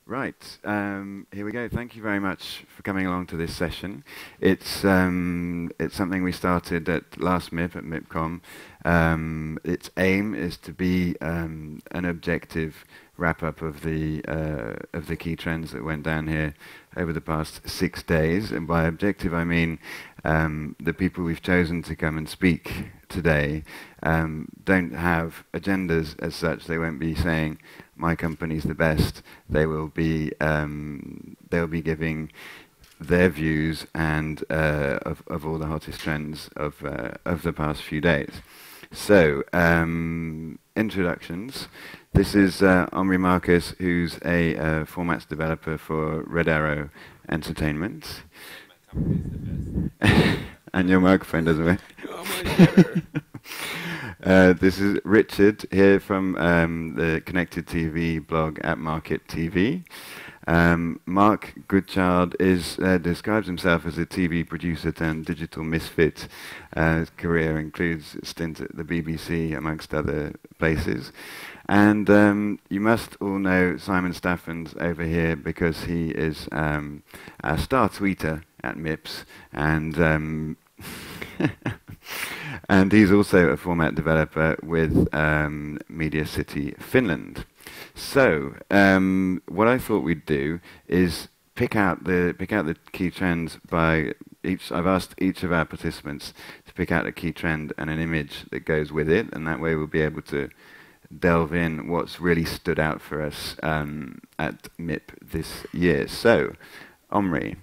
Right, here we go. Thank you very much for coming along to this session. It's something we started at last MIP at MIPCOM. Its aim is to be an objective wrap-up of the key trends that went down here over the past 6 days. And by objective, I mean the people we've chosen to come and speak today don't have agendas as such. They won't be saying, my company's the best. They'll be giving their views and of all the hottest trends of the past few days. So, introductions. This is Omri Marcus, who's a formats developer for Red Arrow Entertainment. My company is the best. And your microphone doesn't work. Oh, my This is Richard here from the Connected TV blog at MIPTV. Mark Goodchild describes himself as a TV producer turned digital misfit. His career includes a stint at the BBC, amongst other places. And you must all know Simon Staffens over here because he is our star tweeter at MIPS, and and he's also a format developer with Media City Finland. So what I thought we'd do is pick out the key trends by each. I've asked each of our participants to pick out a key trend and an image that goes with it, and that way we'll be able to delve in what's really stood out for us at MIP this year. So, Omri,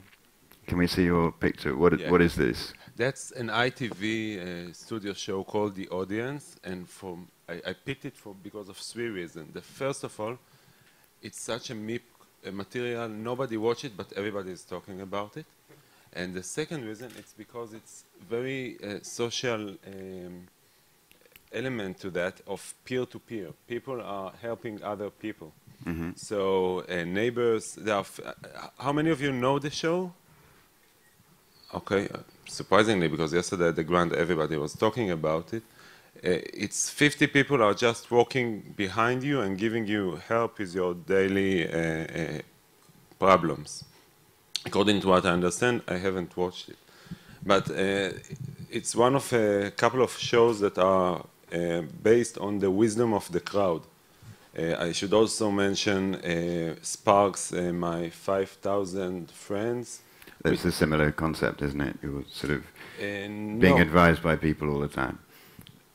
can we see your picture? What is this? That's an ITV studio show called The Audience, and I picked it because of three reasons. The first of all, it's such a MIP material, nobody watched it, but everybody is talking about it. And the second reason, it's because it's very social element to that of peer-to-peer. People are helping other people. Mm-hmm. So neighbors, how many of you know the show? Okay, surprisingly, because yesterday at the Grand everybody was talking about it. It's 50 people are just walking behind you and giving you help with your daily problems. According to what I understand, I haven't watched it. But it's one of a couple of shows that are based on the wisdom of the crowd. I should also mention Sparks, my 5,000 friends. That's a similar concept, isn't it? You're sort of No. being advised by people all the time.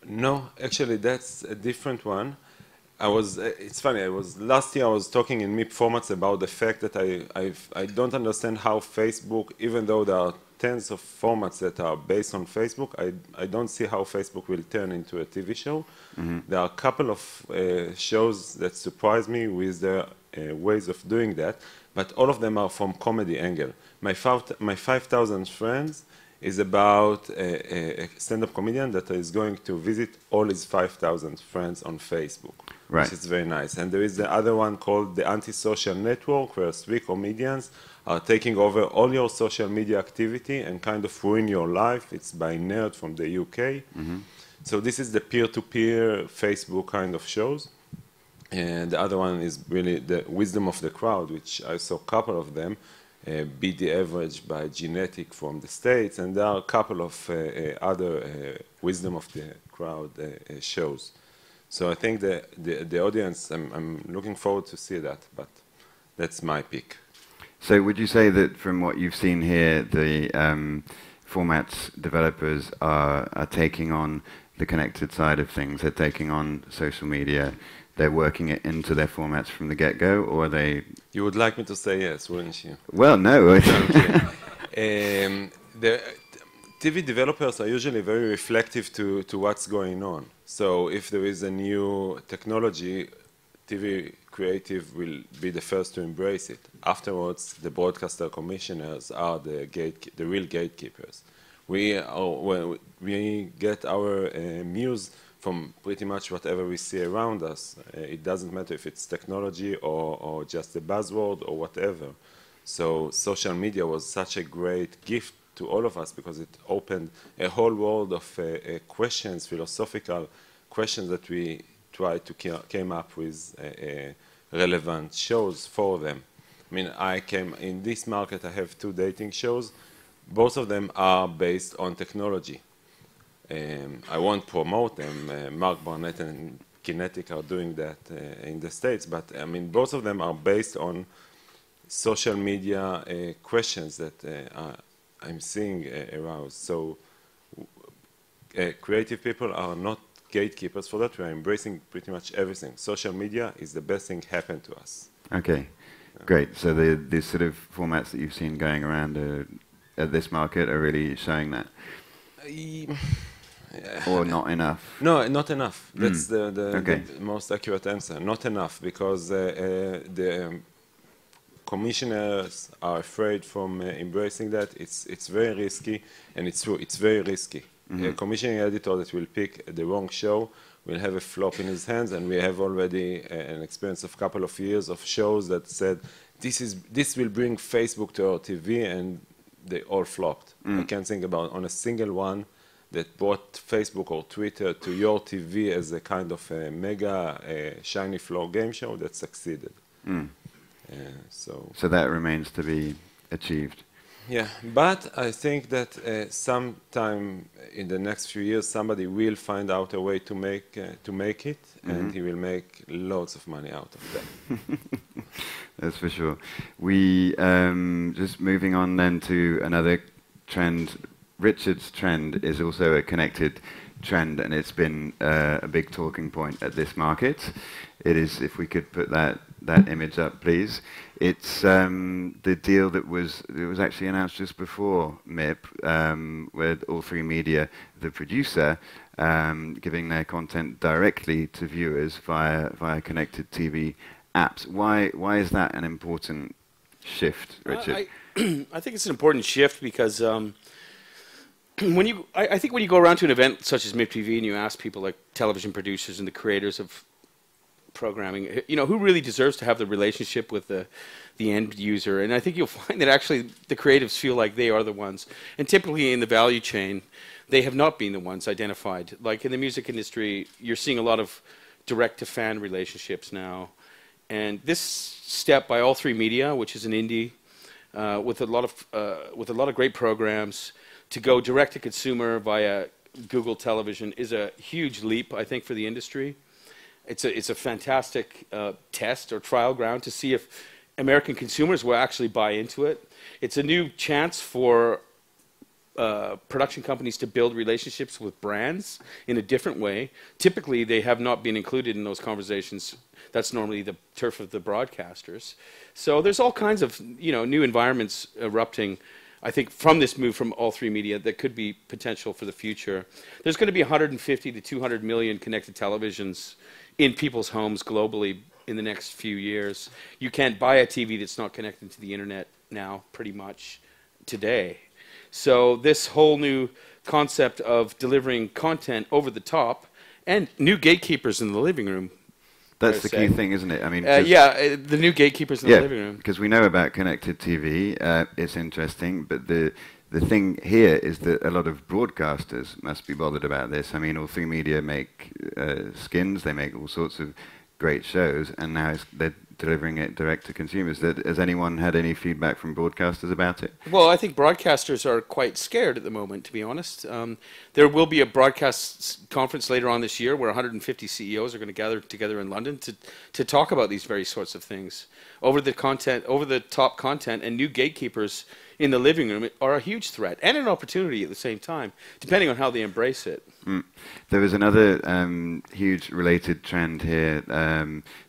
No, actually, that's a different one. It's funny, last year I was talking in MIP formats about the fact that I don't understand how Facebook, even though there are tens of formats that are based on Facebook, I don't see how Facebook will turn into a TV show. Mm-hmm. There are a couple of shows that surprise me with their ways of doing that, but all of them are from comedy angle. My 5,000 friends is about a stand-up comedian that is going to visit all his 5,000 friends on Facebook, right, which is very nice. And there is the other one called the Antisocial Network, where 3 comedians are taking over all your social media activity and kind of ruin your life. It's by Nerd from the UK. Mm-hmm. So this is the peer-to-peer Facebook kind of shows. And the other one is really the wisdom of the crowd, which I saw a couple of them. Beat the Average by Genetic from the States, and there are a couple of other wisdom of the crowd shows. So I think the audience, I'm looking forward to see that, but that's my pick. So would you say that from what you've seen here, the formats developers are taking on the connected side of things, they're taking on social media, they're working it into their formats from the get-go, or are they... You would like me to say yes, wouldn't you? Well, no. The TV developers are usually very reflective to what's going on. So if there is a new technology, TV creative will be the first to embrace it. Afterwards, the broadcaster commissioners are the real gatekeepers. We get our news from pretty much whatever we see around us. It doesn't matter if it's technology or just a buzzword or whatever. So social media was such a great gift to all of us because it opened a whole world of questions, philosophical questions that we tried to came up with relevant shows for them. I mean, I came in this market, I have 2 dating shows. Both of them are based on technology. I won't promote them. Mark Barnett and Kinetic are doing that in the States, but I mean, both of them are based on social media questions that I'm seeing aroused. So creative people are not gatekeepers for that. We are embracing pretty much everything. Social media is the best thing happened to us. Okay, great. So the sort of formats that you've seen going around at this market are really showing that? Or not enough? No, not enough. That's Okay. the most accurate answer. Not enough, because the commissioners are afraid from embracing that. It's very risky, and it's true. It's very risky. A commissioning editor that will pick the wrong show will have a flop in his hands, and we have already an experience of a couple of years of shows that said this will bring Facebook to our TV, and they all flopped. I can't think about on a single one that brought Facebook or Twitter to your TV as a kind of a mega shiny floor game show that succeeded. So that remains to be achieved. Yeah, but I think that sometime in the next few years, somebody will find out a way to make it, and he will make loads of money out of that. That's for sure. We just moving on then to another trend. Richard's trend is also a connected trend, and it's been a big talking point at this market. It is, if we could put that image up, please. It's the deal that was actually announced just before MIP, with All3Media, the producer, giving their content directly to viewers via connected TV apps. Why is that an important shift, Richard? I think it's an important shift because I think when you go around to an event such as MIPTV and you ask people like television producers and the creators of programming, you know, who really deserves to have the relationship with the end user, and I think you'll find that actually the creatives feel like they are the ones, and typically in the value chain, they have not been the ones identified. Like in the music industry, you're seeing a lot of direct-to-fan relationships now, and this step by All3Media, which is an indie with a lot of great programs, to go direct to consumer via Google Television is a huge leap, I think, for the industry. It's a fantastic test or trial ground to see if American consumers will actually buy into it. It's a new chance for production companies to build relationships with brands in a different way. Typically, they have not been included in those conversations. That's normally the turf of the broadcasters. So there's all kinds of new environments erupting, I think, from this move from All3Media that could be potential for the future. There's going to be 150 to 200 million connected televisions in people's homes globally in the next few years. You can't buy a TV that's not connected to the internet now, pretty much today. So this whole new concept of delivering content over the top and new gatekeepers in the living room. That's the key thing, isn't it? I mean, the new gatekeepers in the living room. Because we know about connected TV, it's interesting, but the thing here is that a lot of broadcasters must be bothered about this. I mean, All3Media make skins, they make all sorts of great shows, and now they're delivering it direct to consumers. Has anyone had any feedback from broadcasters about it? Well, I think broadcasters are quite scared at the moment, to be honest. There will be a broadcast conference later on this year where 150 CEOs are going to gather together in London to talk about these very sorts of things. Over-the-top content and new gatekeepers in the living room are a huge threat and an opportunity at the same time, depending on how they embrace it. There was another huge related trend here.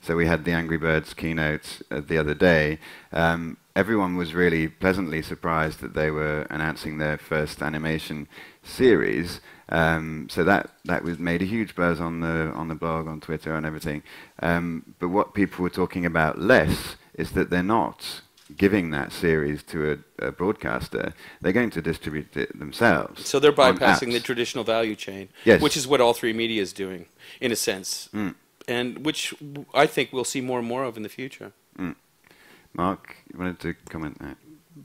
So we had the Angry Birds keynote the other day. Everyone was really pleasantly surprised that they were announcing their first animation series. So that was made a huge buzz on the blog, on Twitter, and everything. But what people were talking about less is that they're not giving that series to a broadcaster. They're going to distribute it themselves. So they're bypassing the traditional value chain, which is what All3Media is doing, in a sense, and which I think we'll see more and more of in the future. Mark, you wanted to comment on that?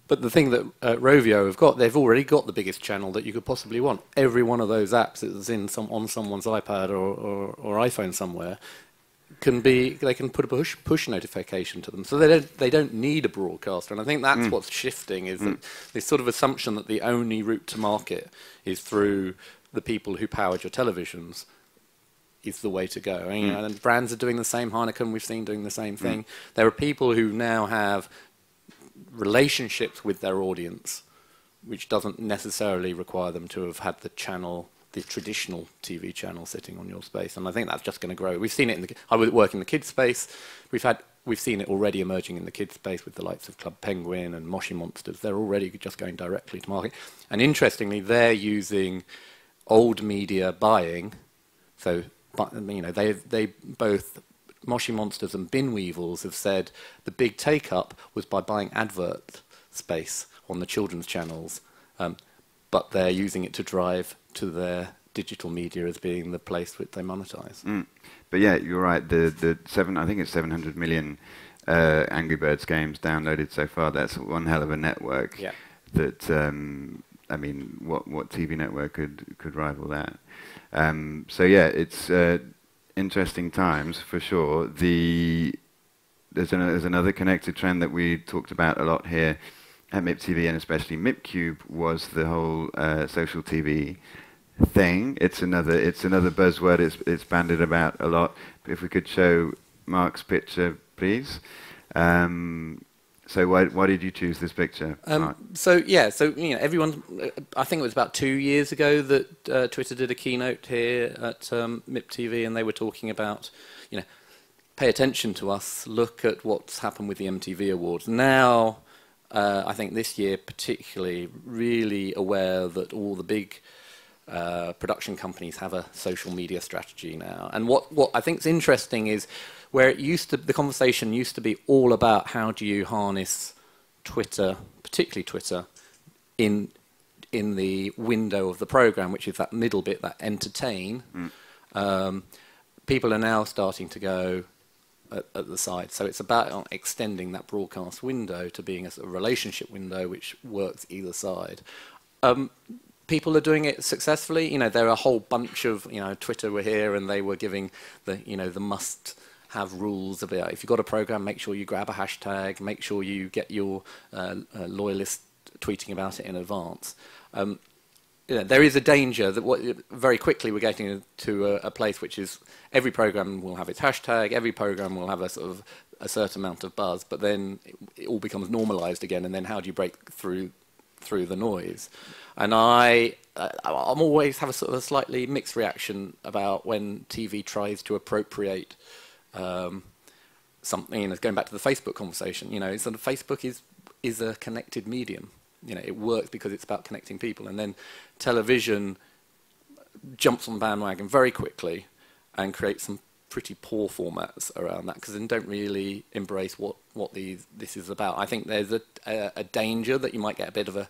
But the thing that Rovio have got, they've already got the biggest channel that you could possibly want. Every one of those apps is on someone's iPad or iPhone somewhere they can put a push notification to them, so they don't need a broadcaster. And I think that's what's shifting, is that this sort of assumption that the only route to market is through the people who powered your televisions is the way to go. And brands are doing the same. Heineken, we've seen, doing the same thing. There are people who now have relationships with their audience, which doesn't necessarily require them to have had the traditional TV channel sitting on your space. And I think that's just going to grow. We've seen it I work in the kids space. We've seen it already emerging in the kids space with the likes of Club Penguin and Moshi Monsters. They're already just going directly to market. And interestingly, they're using old media buying. So, they both, Moshi Monsters and Bin Weevils, have said the big take-up was by buying advert space on the children's channels, but they're using it to drive to their digital media as being the place which they monetize. But yeah, you're right. I think it's 700 million Angry Birds games downloaded so far. That's one hell of a network. Yeah. That what TV network could rival that? So yeah, it's interesting times for sure. There's another connected trend that we talked about a lot here at MIPTV, and especially MIPCUBE, was the whole social TV thing. It's another buzzword. It's bandied about a lot. If we could show Mark's picture, please. So why did you choose this picture, Mark? Everyone. I think it was about 2 years ago that Twitter did a keynote here at MIPTV, and they were talking about, pay attention to us. Look at what's happened with the MTV Awards. Now, I think this year particularly, really aware that all the big production companies have a social media strategy now. And what I think is interesting is where the conversation used to be all about how do you harness Twitter, particularly Twitter, in the window of the program, which is that middle bit, that entertain. People are now starting to go at the side. So it's about extending that broadcast window to being a sort of relationship window which works either side. People are doing it successfully. There are a whole bunch of, Twitter were here and they were giving the must-have rules about if you've got a program, make sure you grab a hashtag, make sure you get your loyalists tweeting about it in advance. There is a danger that very quickly we're getting to a place which is every program will have its hashtag, every program will have a sort of a certain amount of buzz, but then it all becomes normalized again, and then how do you break through the noise? And I'm always have a sort of a slightly mixed reaction about when TV tries to appropriate something. Going back to the Facebook conversation, sort of Facebook is a connected medium. It works because it's about connecting people, and then television jumps on the bandwagon very quickly and creates some pretty poor formats around that, because they don't really embrace what this is about. I think there's a danger that you might get a bit of a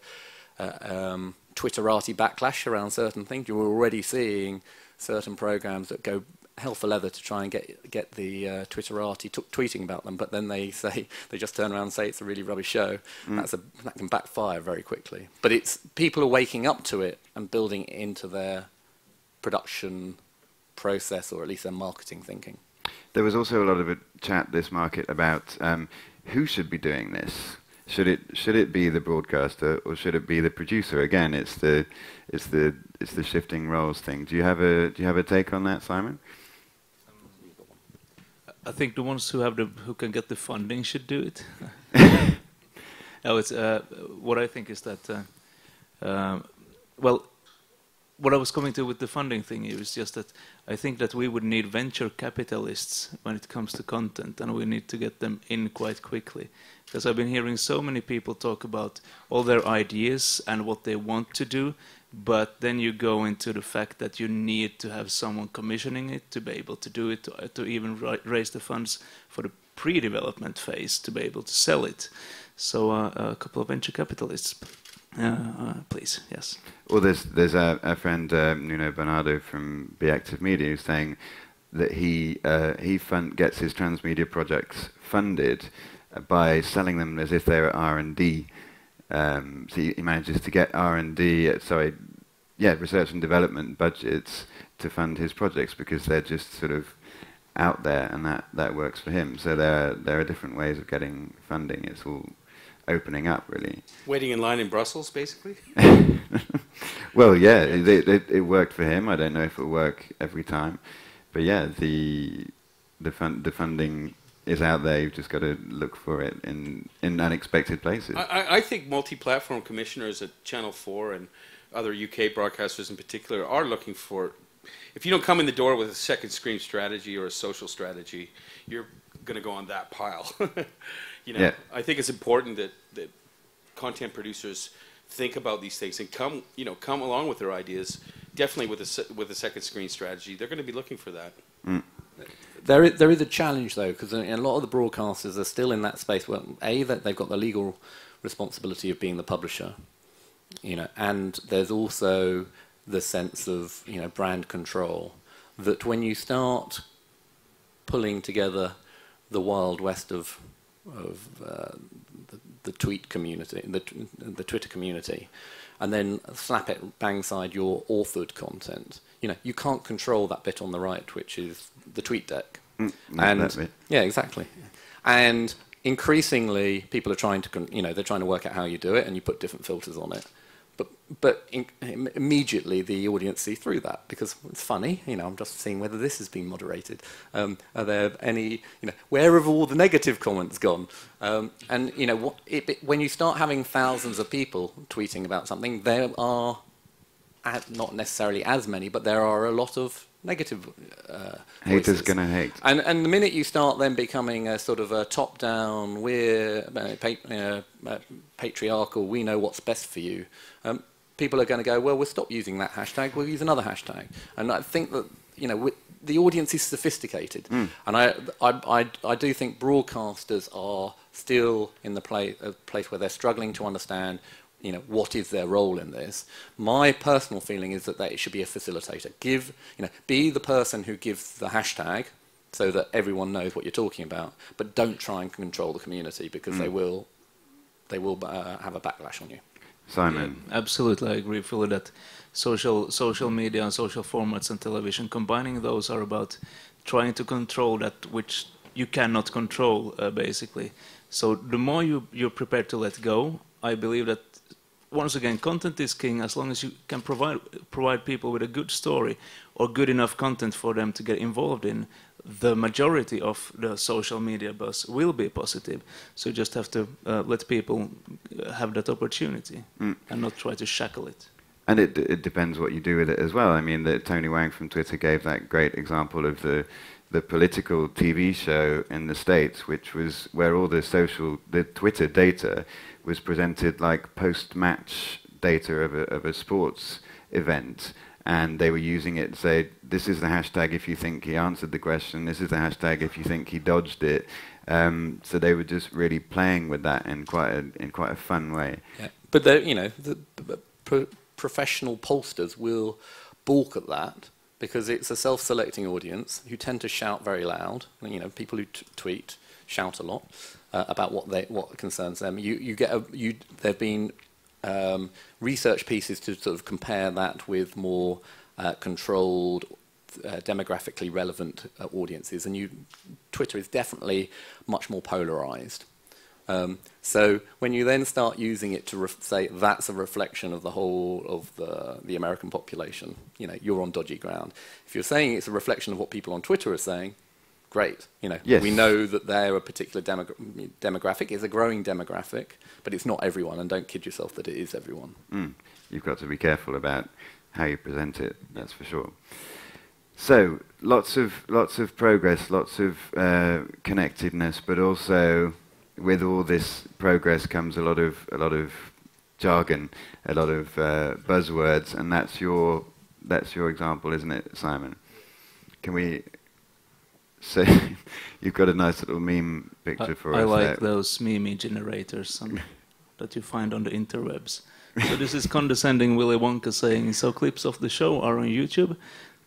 Twitterati backlash around certain things. You're already seeing certain programs that go hell for leather to try and get the Twitterati tweeting about them, but then they just turn around and say it's a really rubbish show. That can backfire very quickly. But it's people are waking up to it and building it into their production process, or at least their marketing thinking. There was also a lot of a chat this market about who should be doing this. Should it be the broadcaster, or should it be the producer? Again, it's the shifting roles thing. Do you have a take on that, Simon? I think the ones who can get the funding should do it. No, it's what I think is that what I was coming to with the funding thing is just that I think that we would need venture capitalists when it comes to content, and we need to get them in quite quickly. Because I've been hearing so many people talk about all their ideas and what they want to do, but then you go into the fact that you need to have someone commissioning it to be able to do it, to even raise the funds for the pre-development phase to be able to sell it. So a couple of venture capitalists. Please, yes. Well, there's a friend, Nuno Bernardo from Be Active Media, who's saying that he gets his transmedia projects funded by selling them as if they were R&D. So he manages to get R&D, research and development budgets to fund his projects, because they're just sort of out there, and that works for him. So there are different ways of getting funding. It's all opening up, really. Waiting in line in Brussels, basically? Well, yeah, it worked for him. I don't know if it'll work every time. But yeah, the funding is out there. You've just got to look for it in unexpected places. I think multi-platform commissioners at Channel 4 and other UK broadcasters in particular are looking for, if you don't come in the door with a second screen strategy or a social strategy, you're going to go on that pile. You know, yeah. I think it's important that content producers think about these things and come along with their ideas. Definitely with a second screen strategy, they're going to be looking for that. Mm. There is a challenge though, because a lot of the broadcasters are still in that space where that they've got the legal responsibility of being the publisher, you know, and there's also the sense of, you know, brand control, that when you start pulling together the Wild West of the tweet community, the Twitter community, and then slap it bang side your authored content, you know, you can't control that bit on the right, which is the tweet deck. And yeah, exactly. And increasingly, people are trying to, you know, they're trying to work out how you do it, and you put different filters on it. But immediately the audience see through that, because it's funny, you know, I'm just seeing whether this has been moderated. Are there any, you know, where have all the negative comments gone? And, you know, when you start having thousands of people tweeting about something, there are, not necessarily as many, but there are a lot of negative haters gonna hate. And the minute you start then becoming a sort of a top-down, we're patriarchal, we know what's best for you, people are going to go, well, we'll stop using that hashtag, we'll use another hashtag. And I think that, you know, the audience is sophisticated. And I do think broadcasters are still in the place where they're struggling to understand, you know, what is their role in this. My personal feeling is that it should be a facilitator. Be the person who gives the hashtag so that everyone knows what you're talking about, but don't try and control the community, because they will have a backlash on you. Simon. Yeah, absolutely, I agree fully that social media and social formats and television, combining those are about trying to control that which you cannot control, basically. So the more you're prepared to let go, I believe that, once again, content is king. As long as you can provide people with a good story or good enough content for them to get involved in, the majority of the social media buzz will be positive. So you just have to let people have that opportunity and not try to shackle it. And it depends what you do with it as well. I mean, Tony Wang from Twitter gave that great example of the political TV show in the States, which was where all the Twitter data was presented like post-match data of a sports event, and they were using it to say, this is the hashtag if you think he answered the question, this is the hashtag if you think he dodged it. So they were just really playing with that in quite a fun way. Yeah. But you know, the professional pollsters will balk at that, because it's a self-selecting audience who tend to shout very loud. You know, people who tweet shout a lot about what concerns them. There've been research pieces to sort of compare that with more controlled, demographically relevant audiences, and Twitter is definitely much more polarized. So when you then start using it to say that's a reflection of the whole of the American population, you know, you're on dodgy ground. If you're saying it's a reflection of what people on Twitter are saying, great. You know, yes. We know that they're a particular demographic. It's a growing demographic, but it's not everyone, and don't kid yourself that it is everyone. You've got to be careful about how you present it, that's for sure. So lots of progress, lots of connectedness, but also with all this progress comes a lot of jargon, a lot of buzzwords, and that's your example, isn't it, Simon? Can we? So you've got a nice little meme picture for us. I like those meme generators that you find on the interwebs. So this is condescending Willy Wonka saying, so clips of the show are on YouTube.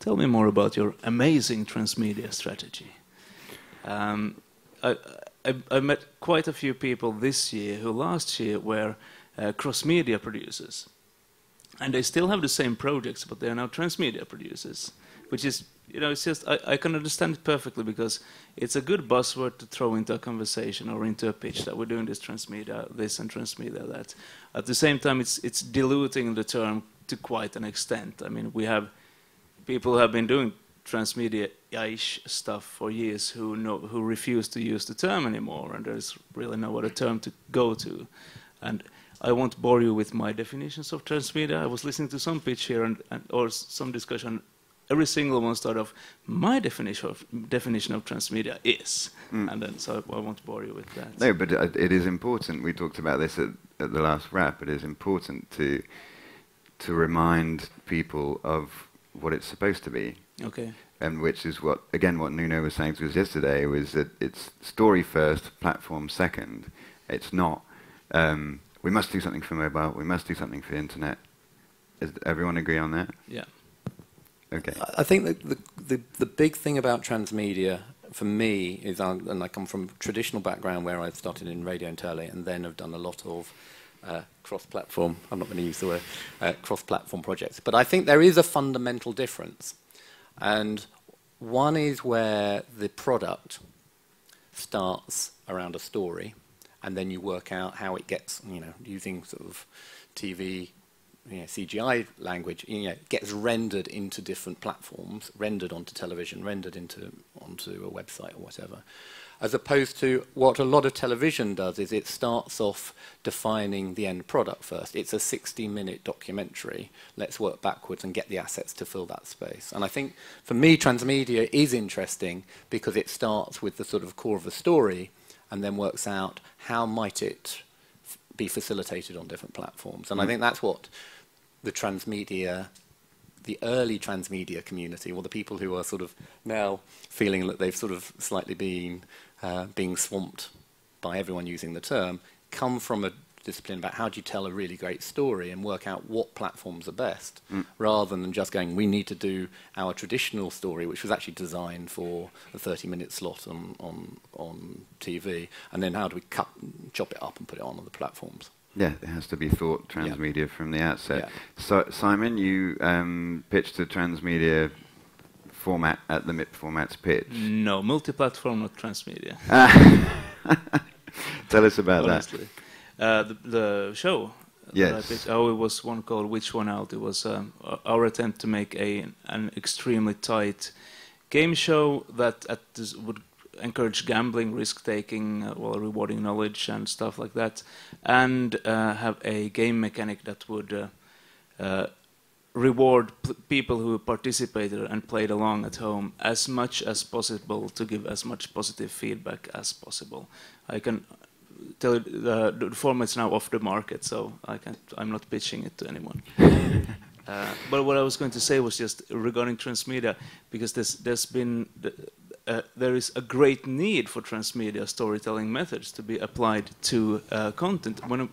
Tell me more about your amazing transmedia strategy. I met quite a few people this year who last year were cross-media producers. And they still have the same projects, but they are now transmedia producers, which is you know, it's just I can understand it perfectly because it's a good buzzword to throw into a conversation or into a pitch that we're doing this transmedia this and transmedia that. At the same time, it's diluting the term to quite an extent. I mean, we have people who have been doing transmedia-ish stuff for years who refuse to use the term anymore, and there's really no other term to go to. And I won't bore you with my definitions of transmedia. I was listening to some pitch here or some discussion. Every single one started off, my definition of transmedia is, and then so I won't bore you with that. No, but it is important. We talked about this at the last wrap. It is important to remind people of what it's supposed to be. Okay. And which is what Nuno was saying to us yesterday, was that it's story first, platform second. It's not, we must do something for mobile, we must do something for internet. Does everyone agree on that? Yeah. Okay. I think that the big thing about transmedia for me is, and I come from a traditional background where I've started in radio and tele, and then have done a lot of cross-platform, I'm not going to use the word, cross-platform projects. But I think there is a fundamental difference. And one is where the product starts around a story, and then you work out how it gets, you know, using sort of TV, you know, CGI language, you know, gets rendered into different platforms, rendered onto television, rendered onto a website or whatever. As opposed to what a lot of television does is it starts off defining the end product first. It's a 60-minute documentary. Let's work backwards and get the assets to fill that space. And I think, for me, transmedia is interesting because it starts with the sort of core of the story and then works out how might it be facilitated on different platforms. And I think that's what the transmedia, the early transmedia community, or the people who are sort of now feeling that they've sort of slightly been being swamped by everyone using the term, come from a discipline about how do you tell a really great story and work out what platforms are best, rather than just going, we need to do our traditional story, which was actually designed for a 30-minute slot on TV, and then how do we chop it up and put it on other platforms. Yeah, it has to be thought transmedia from the outset. So, Simon, you pitched a transmedia format at the MIP Formats pitch. No, multi-platform, not transmedia. Tell us about honestly. The show yes. that I pitched, it was one called Which One Out. It was our attempt to make an extremely tight game show that would encourage gambling, risk-taking, while rewarding knowledge and stuff like that, and have a game mechanic that would reward people who participated and played along at home as much as possible to give as much positive feedback as possible. I can tell you the format's now off the market, so I'm not pitching it to anyone. But what I was going to say was just regarding transmedia, because there is a great need for transmedia storytelling methods to be applied to content. When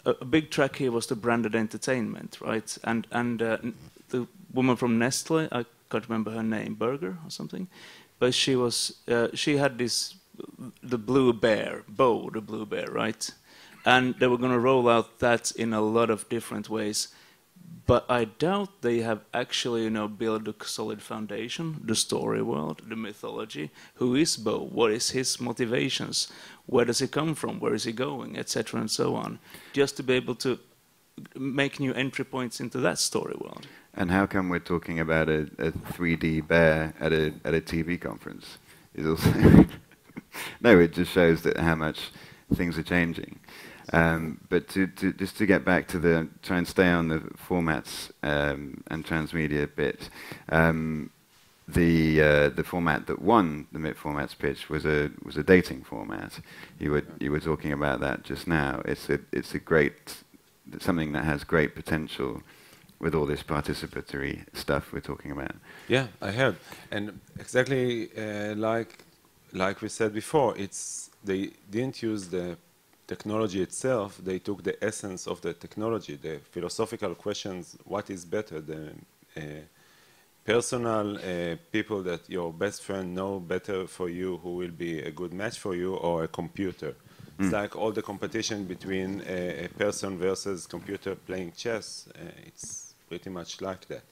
a big track here was the branded entertainment, right? And the woman from Nestle, I can't remember her name, Berger or something, but she had the blue bear, Bo the blue bear, right? And they were going to roll out that in a lot of different ways. But I doubt they have actually, built a solid foundation, the story world, the mythology. Who is Bo? What is his motivations? Where does he come from? Where is he going? Etc. and so on. Just to be able to make new entry points into that story world. And how come we're talking about a 3D bear at a TV conference? Is also no, it just shows that how much things are changing. But just to get back to try and stay on the formats and transmedia bit, the format that won the MIP Formats pitch was a dating format. You were talking about that just now. It's something that has great potential with all this participatory stuff we're talking about. Yeah, I heard, and exactly like we said before, they didn't use the technology itself, they took the essence of the technology, the philosophical questions, what is better, the personal people that your best friend know better for you, who will be a good match for you, or a computer. It's like all the competition between a person versus computer playing chess, it's pretty much like that.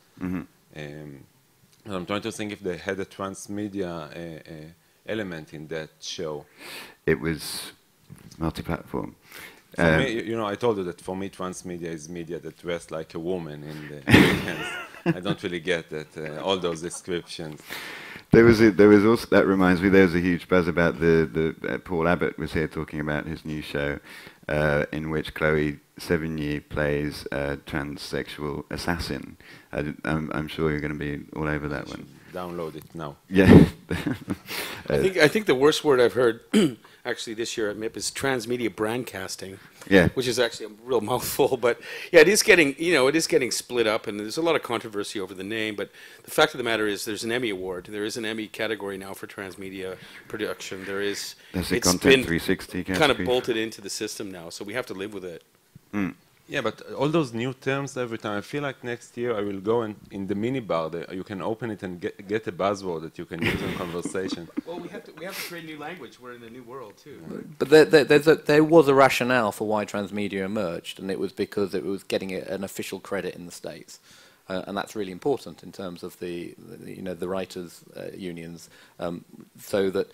I'm trying to think if they had a transmedia element in that show. It was multi-platform. For me, you know, I told you that for me, transmedia is media that dressed like a woman in the weekends. I don't really get that, all those descriptions. There was also, that reminds me, there was a huge buzz about Paul Abbott was here talking about his new show, in which Chloe Sevigny plays a transsexual assassin. I'm sure you're going to be all over that one. Download it now. Yeah. I think the worst word I've heard actually this year at MIP is transmedia broadcasting. Yeah. Which is actually a real mouthful, but yeah, it is getting split up, and there's a lot of controversy over the name. But the fact of the matter is, there's an Emmy award. There is an Emmy category now for transmedia production. There is. There's a it's Content been 360 category. kind of bolted into the system now, so we have to live with it. Mm. Yeah, but all those new terms every time. I feel like next year I will go and in the minibar there, you can open it and get a buzzword that you can use in conversation. Well, we have to create new language. We're in a new world too. But there was a rationale for why transmedia emerged, and it was because it was getting it an official credit in the States. And that's really important in terms of the writers' unions, so that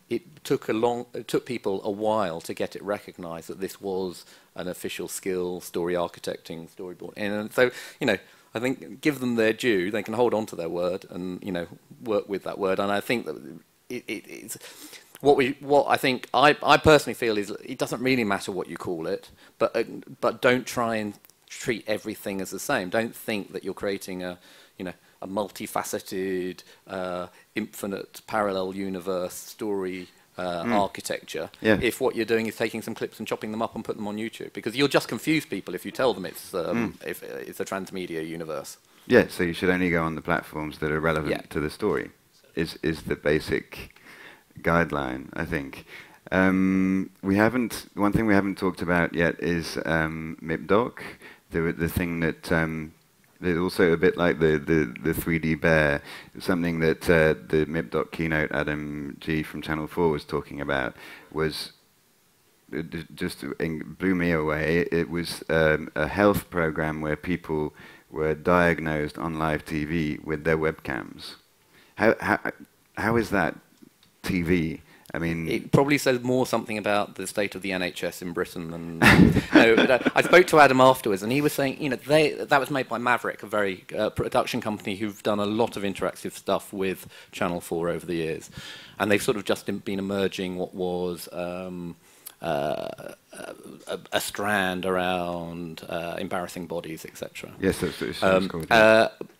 it took people a while to get it recognised that this was an official skill, story architecting, storyboard, and so I think give them their due. They can hold on to their word and work with that word. And I think that it's what I think I personally feel is it doesn't really matter what you call it, but don't try and treat everything as the same. Don't think that you're creating a multifaceted, infinite parallel universe story architecture. Yeah. If what you're doing is taking some clips and chopping them up and putting them on YouTube, because you'll just confuse people if you tell them it's if it's a transmedia universe. Yeah, so you should only go on the platforms that are relevant to the story. Is the basic guideline, I think. One thing we haven't talked about yet is MIPDoc. The thing that there's also a bit like the 3D bear, something that the MIPDoc keynote Adam G from Channel 4 was talking about was blew me away. It was a health program where people were diagnosed on live TV with their webcams. How is that TV? I mean, it probably says more something about the state of the NHS in Britain than. I spoke to Adam afterwards, and he was saying, that was made by Maverick, a very production company who've done a lot of interactive stuff with Channel 4 over the years, and they've sort of just been emerging what was a strand around embarrassing bodies, etc. Yes, that's what it's called.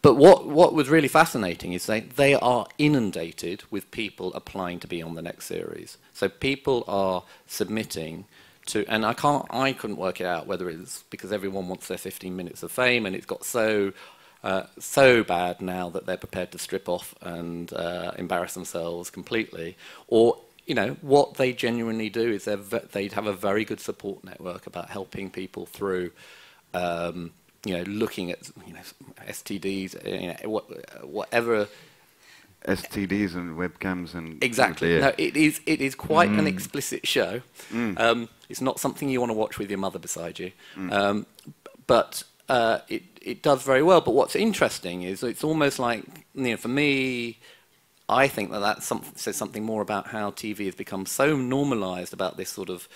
But what was really fascinating is they are inundated with people applying to be on the next series. So people are submitting to, and I couldn't work it out whether it's because everyone wants their 15 minutes of fame, and it's got so bad now that they're prepared to strip off and embarrass themselves completely, or what they genuinely do is they'd have a very good support network about helping people through, looking at STDs, whatever. STDs and webcams and exactly. Yeah. No, it is quite an explicit show. It's not something you want to watch with your mother beside you, but it does very well. But what's interesting is it's almost like for me, I think that says something more about how TV has become so normalised about this sort of,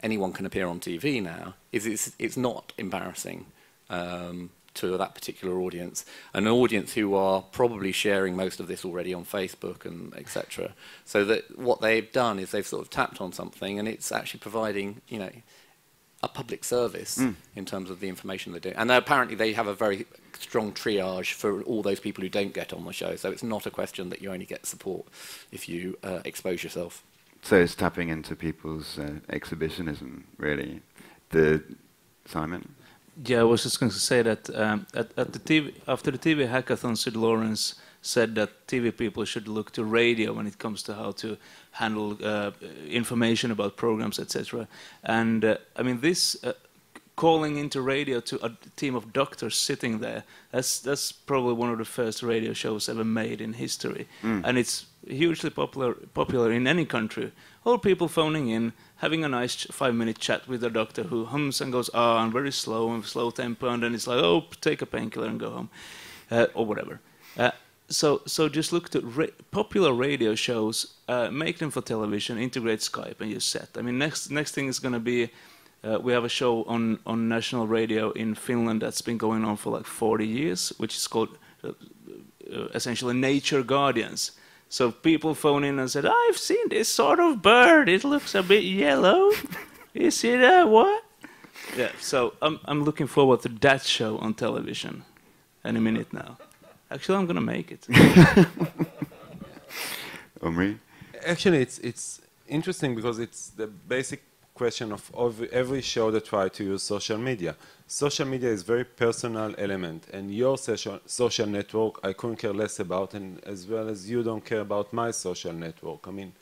anyone can appear on TV now. It's not embarrassing to that particular audience, an audience who are probably sharing most of this already on Facebook and etc. So that what they've done is they've sort of tapped on something, and it's actually providing, a public service in terms of the information they do. And apparently they have a very strong triage for all those people who don't get on the show. So it's not a question that you only get support if you expose yourself. So it's tapping into people's exhibitionism, really. Simon? Yeah, I was just going to say that at the TV, after the TV hackathon, Sid Lawrence said that TV people should look to radio when it comes to how to handle information about programs, etc. And I mean, this calling into radio to a team of doctors sitting there, that's probably one of the first radio shows ever made in history. And it's hugely popular in any country. All people phoning in, having a nice 5-minute chat with a doctor who hums and goes, and very slow and slow tempo, and then it's like, oh, take a painkiller and go home, or whatever. So just look to popular radio shows, make them for television, integrate Skype, and you're set. I mean, next thing is going to be, we have a show on national radio in Finland that's been going on for like 40 years, which is called essentially Nature Guardians. So people phone in and said, I've seen this sort of bird. It looks a bit yellow. Is it a what? Yeah, so I'm looking forward to that show on television any minute now. Actually, I'm going to make it. Omri? Actually, it's interesting because it's the basic question of every show that try to use social media. Social media is very personal element, and your social network I couldn't care less about, and as well as you don't care about my social network. I mean,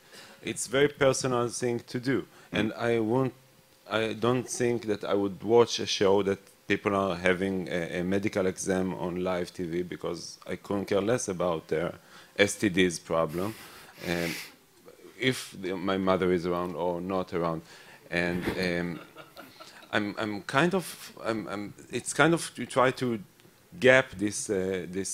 it's very personal thing to do, and I don't think that I would watch a show that people are having a medical exam on live TV because I couldn't care less about their STDs problem, and if my mother is around or not around. And it's kind of to try to gap this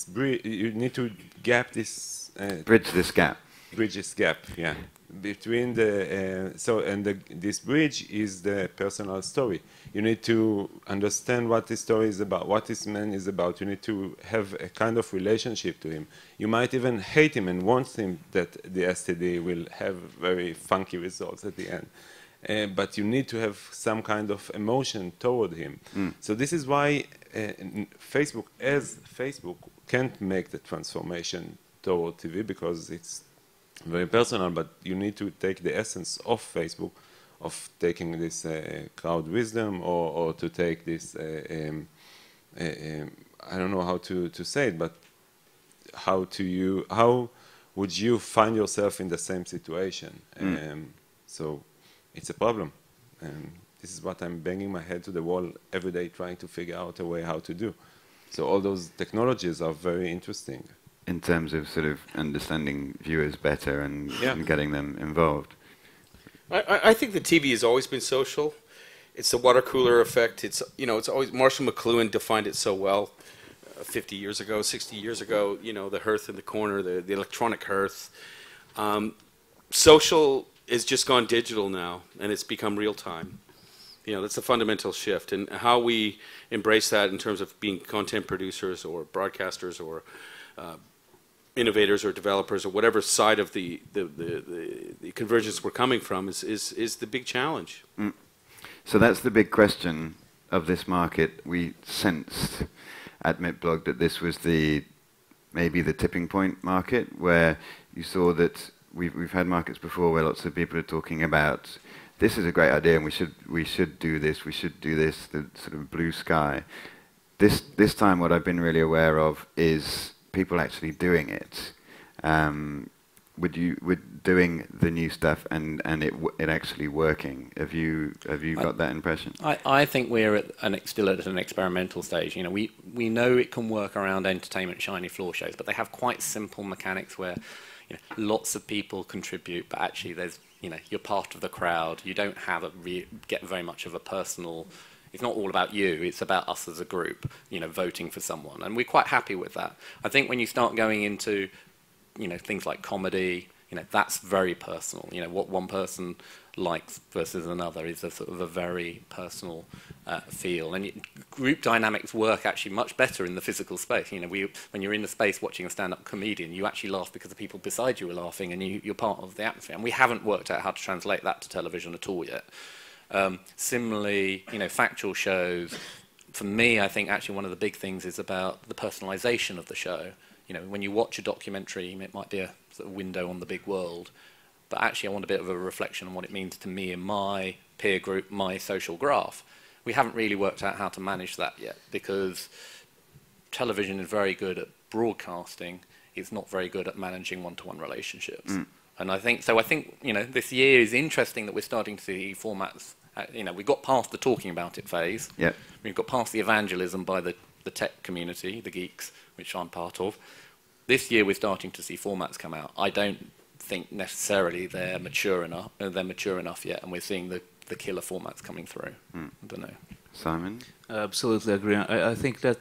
bridge. You need to gap this Bridge this gap. Bridge this gap, yeah. Between this bridge is the personal story. You need to understand what this story is about, what this man is about. You need to have a kind of relationship to him. You might even hate him and want him that the STD will have very funky results at the end. But you need to have some kind of emotion toward him. So this is why Facebook can't make the transformation toward TV, because it's very personal, but you need to take the essence of Facebook, of taking this crowd wisdom, or to take this, I don't know how to say it, but how would you find yourself in the same situation? So it's a problem. This is what I'm banging my head to the wall every day, trying to figure out a way how to do. So all those technologies are very interesting. In terms of sort of understanding viewers better and getting them involved. I think the TV has always been social. It's the water cooler effect. It's always, Marshall McLuhan defined it so well 50 years ago, 60 years ago, the hearth in the corner, the electronic hearth. Social has just gone digital now, and it's become real time. That's a fundamental shift, and how we embrace that in terms of being content producers or broadcasters or innovators or developers or whatever side of the convergence we're coming from is the big challenge. So that's the big question of this market. We sensed at MIPBlog that this was maybe the tipping point market, where you saw that we've had markets before where lots of people are talking about, this is a great idea and we should do this, the sort of blue sky. This time what I've been really aware of is people actually doing it. With doing the new stuff and it actually working. Have you got that impression? I think we're still at an experimental stage. We know it can work around entertainment shiny floor shows, but they have quite simple mechanics where lots of people contribute, but actually there's you're part of the crowd. You don't get very much of a personal. It's not all about you, it's about us as a group, voting for someone. And we're quite happy with that. I think when you start going into, things like comedy, that's very personal. What one person likes versus another is a sort of a very personal feel. And group dynamics work actually much better in the physical space. When you're in the space watching a stand-up comedian, you actually laugh because the people beside you are laughing and you're part of the atmosphere. And we haven't worked out how to translate that to television at all yet. Similarly, factual shows, for me, I think actually one of the big things is about the personalization of the show. When you watch a documentary, it might be a sort of window on the big world, but actually I want a bit of a reflection on what it means to me and my peer group, my social graph. We haven't really worked out how to manage that yet, because television is very good at broadcasting. It's not very good at managing one-to-one relationships. And I think this year is interesting that we're starting to see formats. We got past the talking about it phase. Yep. We've got past the evangelism by the tech community, the geeks, which I'm part of. This year we're starting to see formats come out. I don't think necessarily they're mature enough yet, and we're seeing the killer formats coming through. I don't know. Simon? Absolutely agree. I think that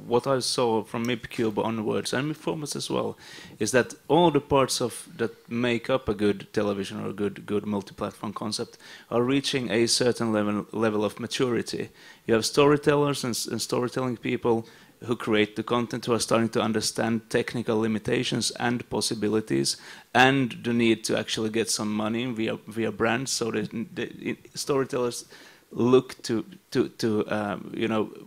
what I saw from MIPCUBE onwards, and MIPFormats as well, is that all the parts of that make up a good television or a good multi-platform concept are reaching a certain level of maturity. You have storytellers and storytelling people who create the content, who are starting to understand technical limitations and possibilities, and the need to actually get some money via brands. So the storytellers look to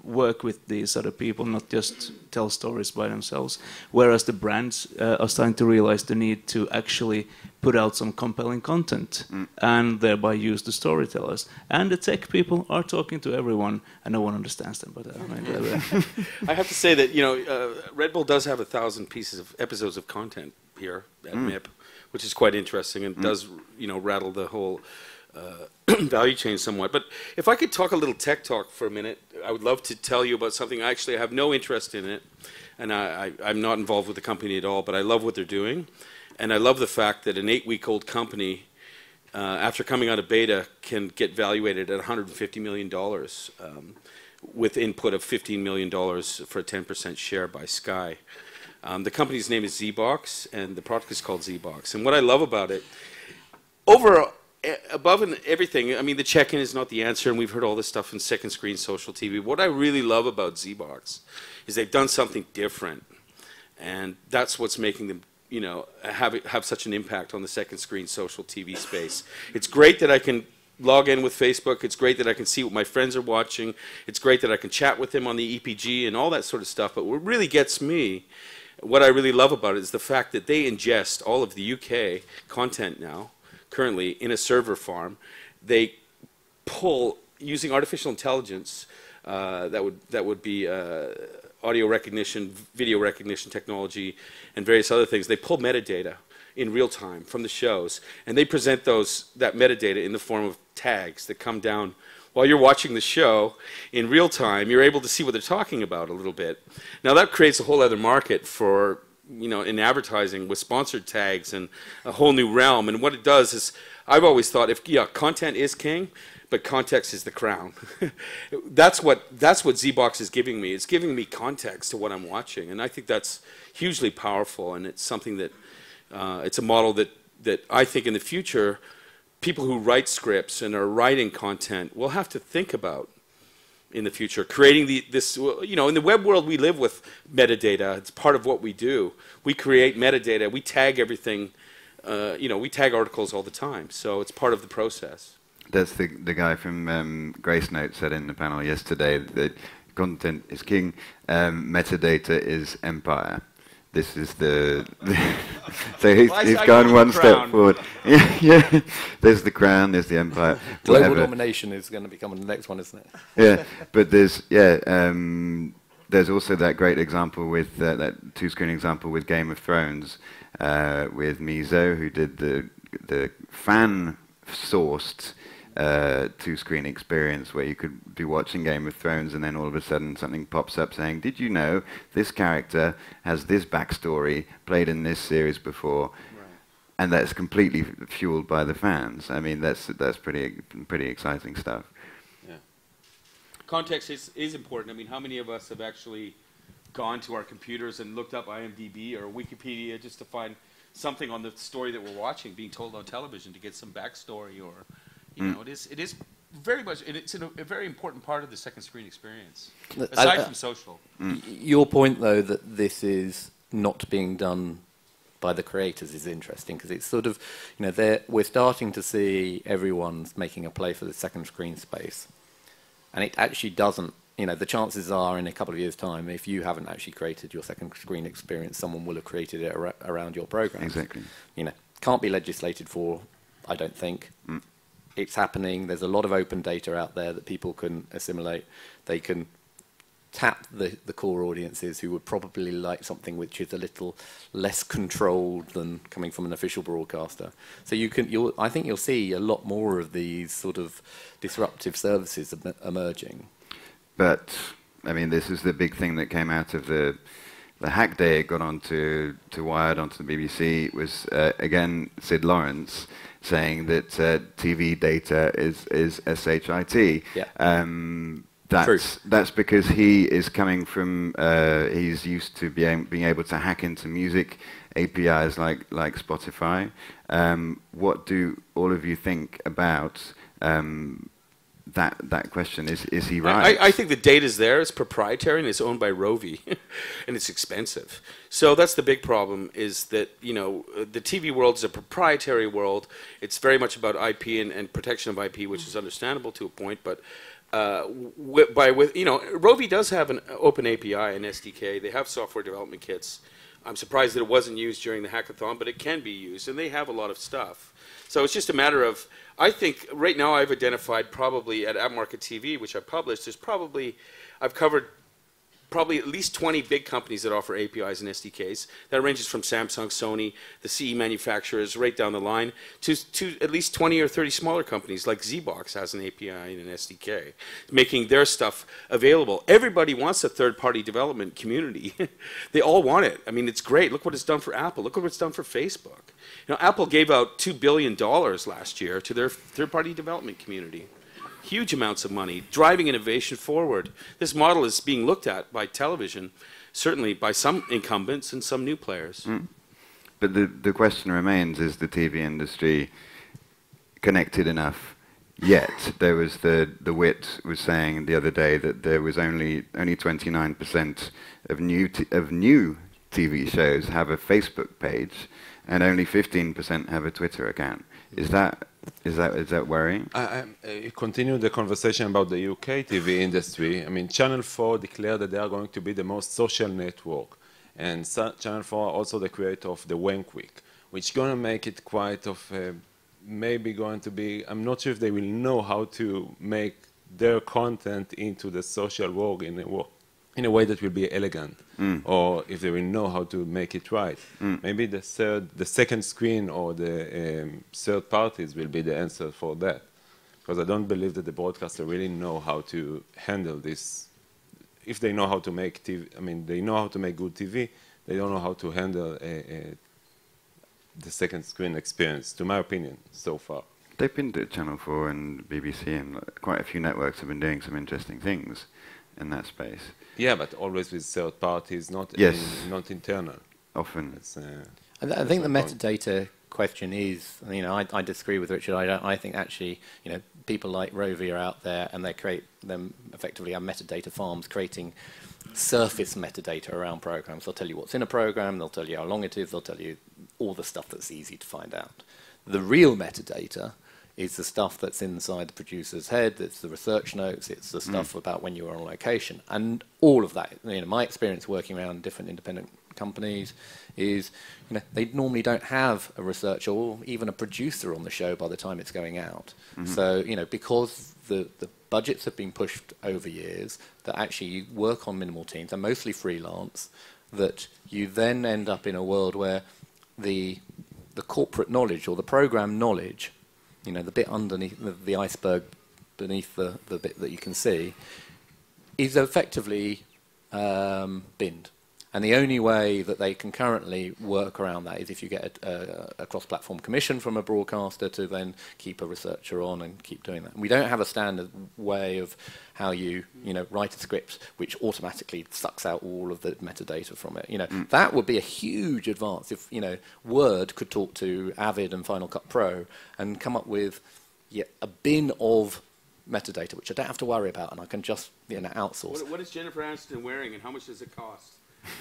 work with these other people, not just tell stories by themselves. Whereas the brands are starting to realize the need to actually put out some compelling content and thereby use the storytellers. And the tech people are talking to everyone, and no one understands them. But I have to say that Red Bull does have 1,000 episodes of content here at MIP, which is quite interesting and does rattle the whole value chain somewhat. But if I could talk a little tech talk for a minute, I would love to tell you about something. I have no interest in it, and I'm not involved with the company at all, but I love what they're doing. And I love the fact that an 8-week-old company, after coming out of beta, can get valuated at $150 million with input of $15 million for a 10% share by Sky. The company's name is ZBox, and the product is called ZBox. And what I love about it, above and everything, I mean, the check-in is not the answer, and we've heard all this stuff in second screen social TV. What I really love about ZBox is they've done something different, and that's what's making them have such an impact on the second screen social TV space. It's great that I can log in with Facebook. It's great that I can see what my friends are watching. It's great that I can chat with them on the EPG and all that sort of stuff. But what really gets me, what I really love about it, is the fact that they ingest all of the UK content now, currently, in a server farm. They pull, using artificial intelligence, that would be audio recognition, video recognition technology, and various other things. They pull metadata in real time from the shows, and they present that metadata in the form of tags that come down while you're watching the show in real time. You're able to see what they're talking about a little bit. Now that creates a whole other market for, in advertising with sponsored tags and a whole new realm. And what it does is, I've always thought, content is king, but context is the crown. That's what ZBox is giving me. It's giving me context to what I'm watching, and I think that's hugely powerful. And it's something that it's a model that I think in the future, people who write scripts and are writing content will have to think about in the future. Creating this, in the web world we live with metadata. It's part of what we do. We create metadata. We tag everything. We tag articles all the time. So it's part of the process. That's the guy from Grace Note said in the panel yesterday that content is king, metadata is empire. This is so he's gone one step forward. Yeah, there's the crown, there's the empire. Global domination is going to become the next one, isn't it? Yeah, but there's also that great example with that two-screen example with Game of Thrones, with Mizo, who did the fan-sourced two-screen experience where you could be watching Game of Thrones and then all of a sudden something pops up saying, did you know this character has this backstory, played in this series before? Right. And that's completely fueled by the fans. I mean, that's pretty exciting stuff. Yeah. Context is important. I mean, how many of us have actually gone to our computers and looked up IMDb or Wikipedia just to find something on the story that we're watching being told on television to get some backstory, or it is very much, it's a very important part of the second screen experience, aside from social. Your point, though, that this is not being done by the creators is interesting, because it's sort of, we're starting to see everyone's making a play for the second screen space, and it actually doesn't. The chances are in a couple of years' time, if you haven't actually created your second screen experience, someone will have created it around your program. Exactly. Can't be legislated for, I don't think. It's happening. There's a lot of open data out there that people can assimilate. They can tap the core audiences who would probably like something which is a little less controlled than coming from an official broadcaster. So I think you'll see a lot more of these sort of disruptive services emerging. But I mean, this is the big thing that came out of the the hack day it got onto Wired, onto the BBC, was again Sid Lawrence saying that TV data is shit. Yeah. That's because he is coming from he's used to being able to hack into music APIs like Spotify. What do all of you think about that question? Is he right? I think the data's there. It's proprietary and it's owned by Rovi, and it's expensive. So that's the big problem. Is that the TV world is a proprietary world. It's very much about IP and protection of IP, which is understandable to a point, but. Rovi does have an open API and SDK. They have software development kits. I'm surprised that it wasn't used during the hackathon, but it can be used, and they have a lot of stuff. So it's just a matter of, I think right now I've identified probably at Market TV, which I published, I've covered probably at least 20 big companies that offer APIs and SDKs. That ranges from Samsung, Sony, the CE manufacturers, right down the line, to at least 20 or 30 smaller companies like ZBox has an API and an SDK, making their stuff available. Everybody wants a third-party development community. They all want it. I mean, it's great. Look what it's done for Apple. Look what it's done for Facebook. Apple gave out $2 billion last year to their third-party development community. Huge amounts of money, driving innovation forward. This model is being looked at by television, certainly by some incumbents and some new players. Mm. But the question remains, is the TV industry connected enough yet? There was the WIT was saying the other day that there was only 29% of new TV shows have a Facebook page, and only 15% have a Twitter account. Is that worrying? I continue the conversation about the UK TV industry. I mean, Channel 4 declared that they are going to be the most social network. And Channel 4 are also the creator of the Wank Week, which is going to make it quite of maybe going to be, I'm not sure if they will know how to make their content into the social world in a way that will be elegant, or if they will know how to make it right. Maybe the second screen or the third parties will be the answer for that. Because I don't believe that the broadcaster really know how to handle this. If they know how to make TV, I mean, they know how to make good TV, they don't know how to handle the second screen experience, to my opinion, so far. They've been to Channel 4 and BBC, and quite a few networks have been doing some interesting things in that space. Yeah, but always with third parties, not not internal. Often. It's, I think the metadata question is, I disagree with Richard. I think actually, people like Rovi are out there and they create them effectively are metadata farms creating surface metadata around programs. They'll tell you what's in a program, they'll tell you how long it is, they'll tell you all the stuff that's easy to find out. The real metadata is the stuff that's inside the producer's head, it's the research notes, it's the stuff about when you were on location. And all of that, my experience working around different independent companies is, they normally don't have a researcher or even a producer on the show by the time it's going out. So, because the budgets have been pushed over years, that actually you work on minimal teams, and mostly freelance, that you then end up in a world where the corporate knowledge or the program knowledge, the bit underneath the iceberg, beneath the bit that you can see, is effectively binned. And the only way that they can currently work around that is if you get a cross-platform commission from a broadcaster to then keep a researcher on and keep doing that. And we don't have a standard way of how you write a script which automatically sucks out all of the metadata from it. That would be a huge advance if Word could talk to Avid and Final Cut Pro and come up with a bin of metadata which I don't have to worry about, and I can just outsource. What is Jennifer Aniston wearing, and how much does it cost?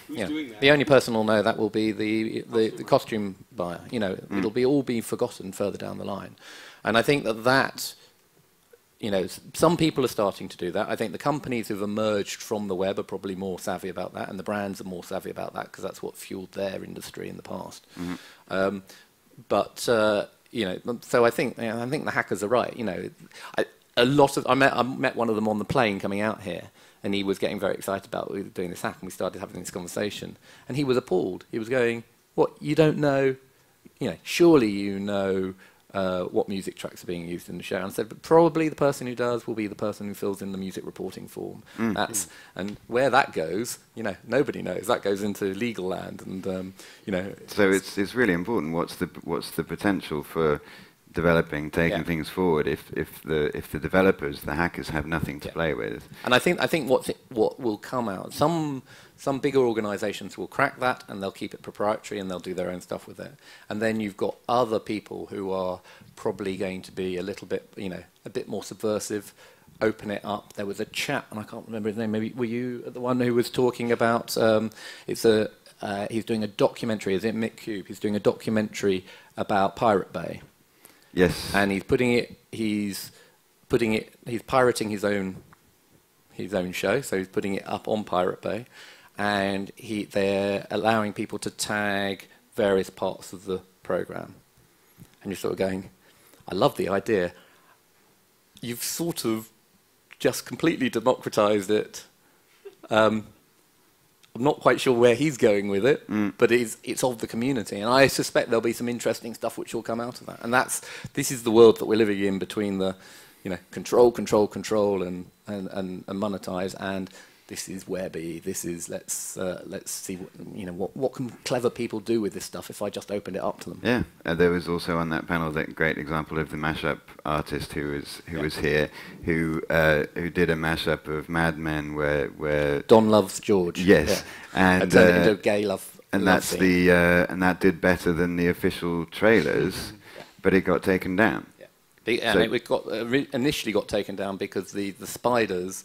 Who's doing that? The only person who'll know that will be the costume buyer. It'll all be forgotten further down the line. And I think that some people are starting to do that. I think the companies who've emerged from the web are probably more savvy about that, and the brands are more savvy about that because that's what fueled their industry in the past. So I think the hackers are right. I met one of them on the plane coming out here, and he was getting very excited about doing this hack, and we started having this conversation. And he was appalled. He was going, "What, you don't know? Surely you know what music tracks are being used in the show. And I said, but probably the person who does will be the person who fills in the music reporting form. And where that goes, you know, nobody knows. That goes into legal land, and you know. So it's really important. What's the potential for developing, taking things forward if the developers, the hackers, have nothing to play with? And I think what will come out, some bigger organisations will crack that and they'll keep it proprietary and they'll do their own stuff with it. And then you've got other people who are probably going to be a little bit, you know, a bit more subversive, open it up. There was a chap, and I can't remember his name, maybe were you the one who was talking about, he's doing a documentary, is it MIPCUBE? He's doing a documentary about Pirate Bay. Yes. And he's pirating his own show, so he's putting it up on Pirate Bay, and they're allowing people to tag various parts of the program. And you're sort of going, I love the idea. You've sort of just completely democratized it. I'm not quite sure where he's going with it, but it's of the community, and I suspect there'll be some interesting stuff which will come out of that. And this is the world that we're living in, between the, you know, control, and monetize, and this is Webby. This is let's see what can clever people do with this stuff if I just opened it up to them. Yeah, there was also on that panel that great example of the mashup artist who was here, who did a mashup of Mad Men where Don loves George. Yes, and turned it into a gay love. And that's scene. And that did better than the official trailers, but it got taken down. And it initially got taken down because the spiders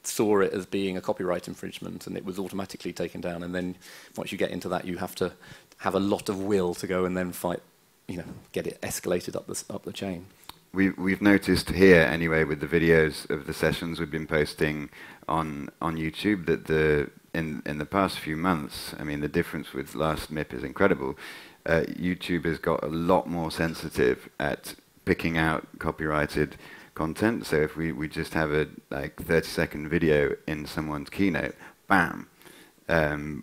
saw it as being a copyright infringement, and it was automatically taken down. And then once you get into that, you have to have a lot of will to go and then fight, you know, get it escalated up the chain. We've noticed here anyway, with the videos of the sessions we've been posting on YouTube, that in the past few months, I mean, the difference with last MIP is incredible. YouTube has got a lot more sensitive at picking out copyrighted content. So if we just have a 30-second video in someone's keynote, bam,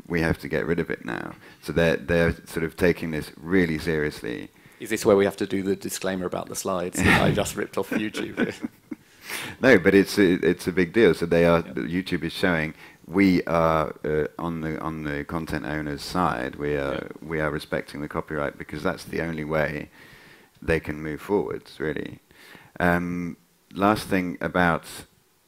we have to get rid of it now. So they're sort of taking this really seriously. Is this where we have to do the disclaimer about the slides that I just ripped off YouTube? No, but it's a big deal. So YouTube is showing we are on the content owner's side. We are respecting the copyright, because that's the only way they can move forwards, really. Last thing about,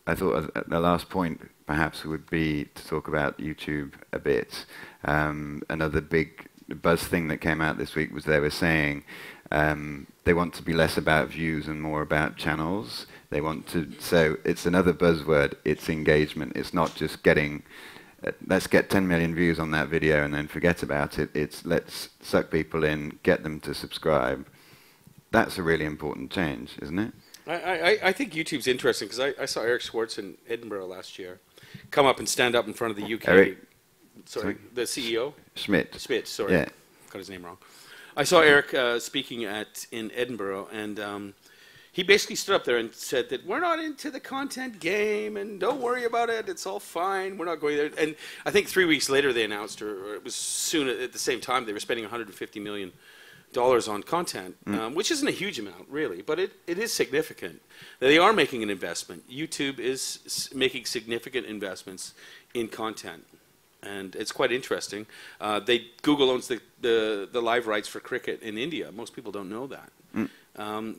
I thought the last point perhaps would be to talk about YouTube a bit. Another big buzz thing that came out this week was they were saying they want to be less about views and more about channels. They want to, so it's another buzzword, it's engagement. It's not just getting, let's get 10 million views on that video and then forget about it. It's let's suck people in, get them to subscribe. That's a really important change, isn't it? I think YouTube's interesting, because I saw Eric Schwartz in Edinburgh last year come up and stand up in front of the UK. Eric, sorry, the CEO? Schmidt, sorry. Yeah. Got his name wrong. I saw Eric speaking in Edinburgh, and he basically stood up there and said that we're not into the content game, and don't worry about it, it's all fine, we're not going there. And I think 3 weeks later they announced, or it was soon at the same time, they were spending $150 million on content, which isn't a huge amount, really, but it is significant. They are making an investment. YouTube is making significant investments in content, and it's quite interesting. Google owns the live rights for cricket in India. Most people don't know that.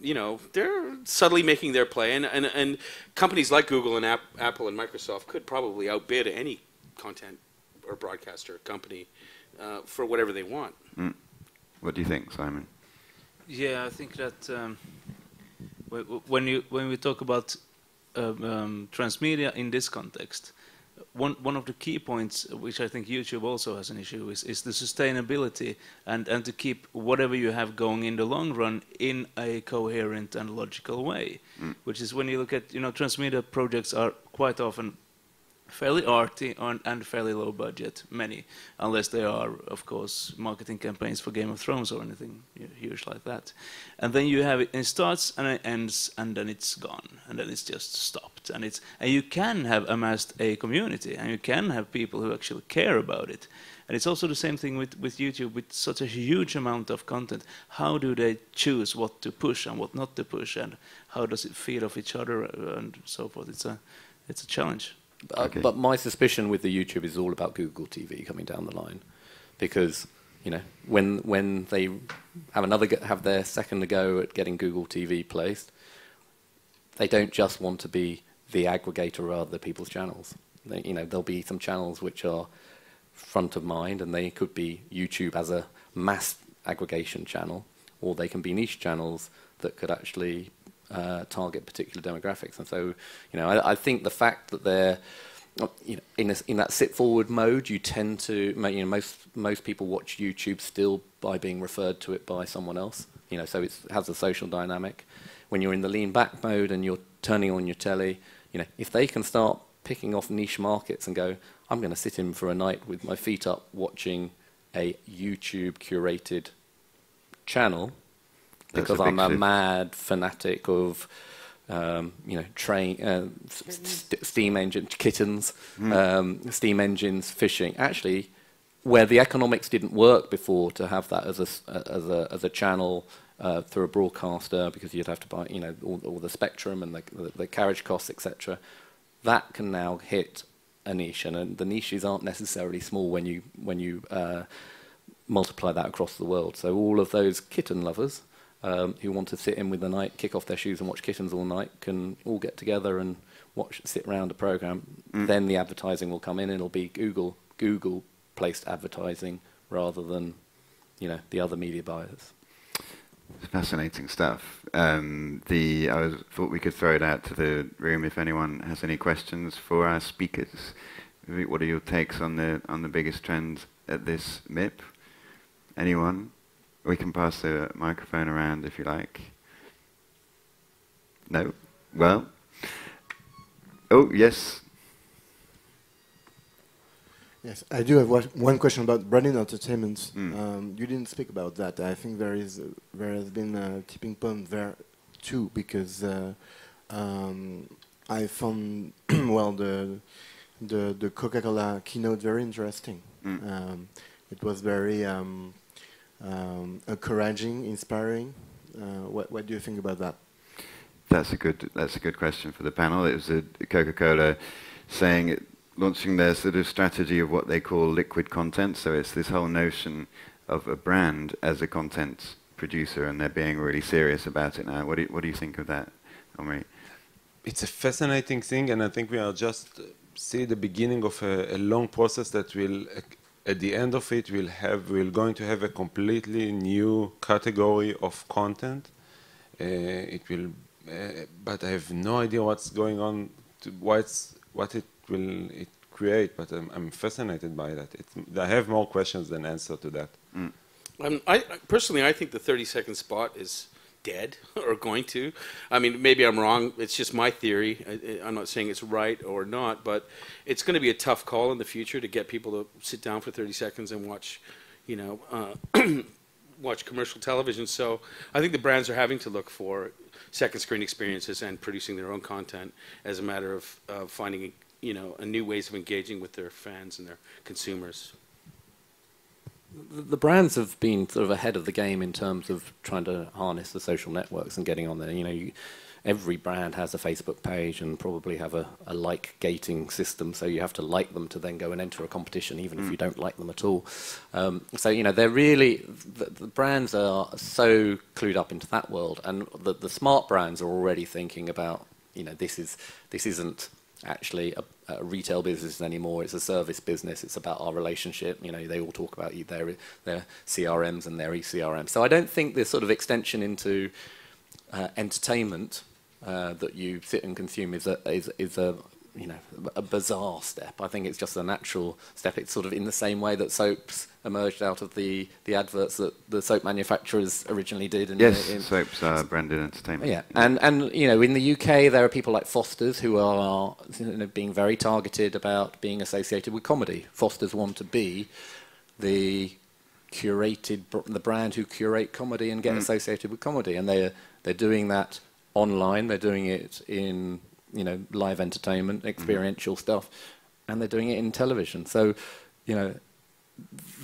You know, they're subtly making their play, and companies like Google and Apple and Microsoft could probably outbid any content or broadcaster company for whatever they want. What do you think, Simon? Yeah, I think that when we talk about transmedia in this context, one of the key points, which I think YouTube also has an issue, is the sustainability and to keep whatever you have going in the long run in a coherent and logical way. Which is, when you look at, transmedia projects are quite often fairly arty and fairly low budget, many, unless they are, of course, marketing campaigns for Game of Thrones or anything huge like that. And then you have it starts and it ends, and then it's gone, and then it's just stopped. And you can have amassed a community, and you can have people who actually care about it. And it's also the same thing with YouTube, with such a huge amount of content. How do they choose what to push and what not to push, and how does it feed off each other and so forth? It's a challenge. Okay. But my suspicion with the YouTube is all about Google TV coming down the line, because when they have their second go at getting Google TV placed, they don't just want to be the aggregator of other people's channels. There'll be some channels which are front of mind, and they could be YouTube as a mass aggregation channel, or they can be niche channels that could actually target particular demographics. And so, I think the fact that they're in that sit forward mode, you tend to most people watch YouTube still by being referred to it by someone else. So it has a social dynamic. When you're in the lean back mode and you're turning on your telly, if they can start picking off niche markets and go, I'm going to sit in for a night with my feet up watching a YouTube curated channel because I'm a mad fanatic of steam engine kittens, steam engines, fishing. Actually, where the economics didn't work before to have that as a channel through a broadcaster, because you'd have to buy all the spectrum and the carriage costs, etc. That can now hit a niche, and the niches aren't necessarily small when you multiply that across the world. So all of those kitten lovers who want to sit in with the night, kick off their shoes and watch kittens all night, can all get together and sit around a program. Then the advertising will come in, and it'll be Google placed advertising rather than the other media buyers. Fascinating stuff. I thought we could throw it out to the room if anyone has any questions for our speakers. What are your takes on the biggest trends at this MIP? Anyone? We can pass the microphone around if you like. No? Well? Oh, yes. Yes, I do have one question about branded entertainment. You didn't speak about that. I think there has been a tipping point there too, because I found the Coca-Cola keynote very interesting. It was very encouraging, inspiring. What do you think about that? That's a good question for the panel. It was Coca-Cola launching their sort of strategy of what they call liquid content. So it's this whole notion of a brand as a content producer, and they're being really serious about it now. What do you think of that, Omri? It's a fascinating thing, and I think we are just see the beginning of a long process that will, at the end of it, we're going to have a completely new category of content. It will, but I have no idea what's going on, what it will create. But I'm fascinated by that. I have more questions than answer to that. Personally, I think the 30-second spot is dead or going to. I mean, maybe I'm wrong. It's just my theory. I'm not saying it's right or not, but it's going to be a tough call in the future to get people to sit down for 30 seconds and watch, watch commercial television. So I think the brands are having to look for second screen experiences and producing their own content as a matter of finding, a new ways of engaging with their fans and their consumers. The brands have been sort of ahead of the game in terms of trying to harness the social networks and getting on there. Every brand has a Facebook page and probably have a like gating system, so you have to like them to then go and enter a competition, even if you don't like them at all. They're really, the brands are so clued up into that world, and the smart brands are already thinking about, this isn't actually a retail business anymore. It's a service business. It's about our relationship. They all talk about their CRMs and their eCRMs. So I don't think this sort of extension into entertainment that you sit and consume is a bizarre step. I think it's just a natural step. It's sort of in the same way that soaps emerged out of the adverts that the soap manufacturers originally did. Soaps are branded entertainment. Yeah, and in the UK there are people like Foster's who are being very targeted about being associated with comedy. Foster's want to be the brand who curate comedy and get associated with comedy, and they're doing that online. They're doing it in live entertainment, experiential stuff, and they're doing it in television. So,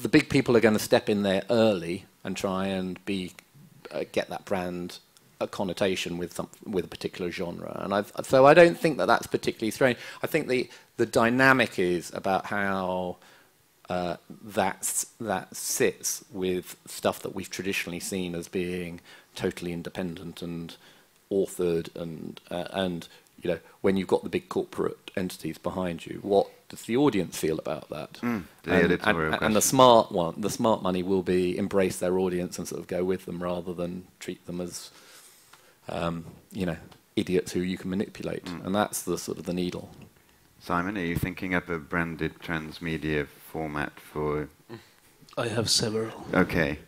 the big people are going to step in there early and try and get that brand a connotation with a particular genre, and so I don't think that that's particularly strange. I think the dynamic is about how that sits with stuff that we've traditionally seen as being totally independent and authored, and you know, when you've got the big corporate entities behind you, what does the audience feel about that? And the smart money will be embrace their audience and sort of go with them rather than treat them as you know, idiots who you can manipulate, and that's the sort of the needle. Simon, are you thinking up a branded transmedia format for? I have several. Okay.